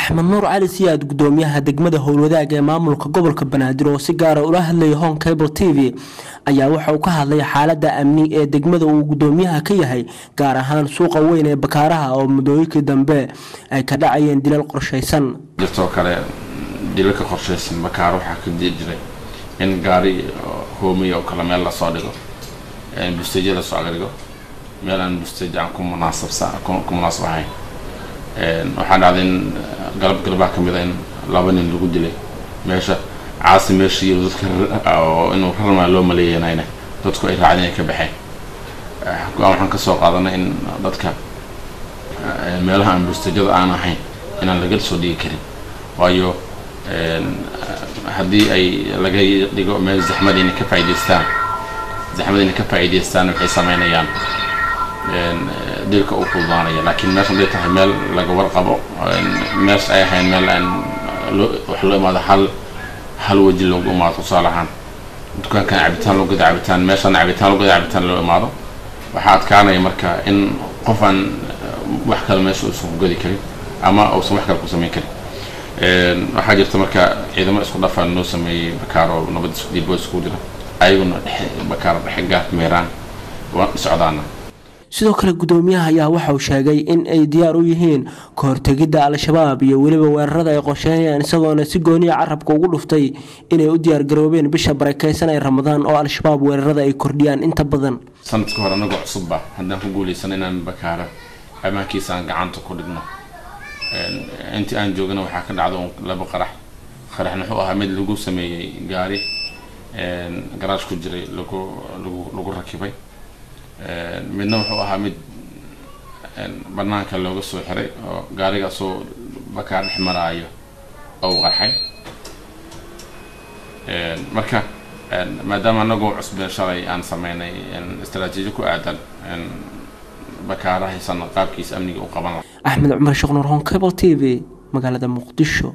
أحمد نور علي سياد قدوميها دقمده هولوداق maamulka gobolka Banaadir oo si gaar ah ula hadlay Hon Cable TV ayaa waxa uu ka hadlay xaaladda amni ee degmada uu gudoomiyaha ka yahay gaar ahaan suuqa weyn ee Bakaaraha oo mudooyinkii dambe ay ka dhacayeen dilal qorsheysan jirto kale dilalka qorsheysan Bakaar waxa ka jiray in gaari hoomiyo oo kala meel la soo dhigo in busteejo la soo dhigo meel aan busteejo aan ku munaasabahay waxaan dhacday galabaa kamid ah in laba nin lagu dilay meesha caasi meeshii dadka inuu rarma loo maleeyanayna dadku ay raaceen ka baxay waxaan ka soo qaadanay in dadka meelaha aan busteejada aan ahayn inaan laga soo dhigi karin waayo haddii ay laga dhigo meel zaxmadina ka faa'iideystaan waxay sameynayaan dilka uu fududaanaya laakiin meesha ay tahay meel laga warqabo meesha ay ahayn meel aan wax loo imaado hal waji loogu imaado tusaalahan dukaankan cabitaan loo gada cabitaan meeshan cabitaan loo gada cabitaan loo imaado waxa adkaanaya marka in qofan wax kale meesha uu soo gadi karin ama uu wax kale ku sameyn karin waxa jirta marka ciidamo isku dhafan noo sameeyay Bakaaro nabad isku diibo isku jira ayaguna Bakaaro xigga meeraan waa socdaana sidoo kale gudoomiyaha ayaa waxa uu sheegay in ay diyaar u yihiin ka hortagida al-shabaab iyo waliba weerarada ay qorsheeyaan isagoona si gooniya carabka ugu dhuftay inay u diyaar garoobeen bisha barakeysan ay Ramadaan oo al-shabaab weerarada ay kordhiyaan inta badan sanadka hore anagu cusub haddaan ku guuleysan inaan Bakaaro amaankiisa aan gacanta ku dhigno intii aan joogana waxa ka dhacdo laba qaraxna wuxuu ahaa mid lagu sameeyay gaari garaash ku jiray lagu rakibay midna wuxuu ahaa mid banaanka looga soo xiray oo gaariga soo Bakaar xmaraayo oo qarxay marka maadaama anagu cusub shalay aan sameynay istaraatiiji ku aadan Bakaar haysan qaabkiisa amniga u qaban Axmed Cumar Sheekh Nuur Hon Cable TV magaalada Muqdisho.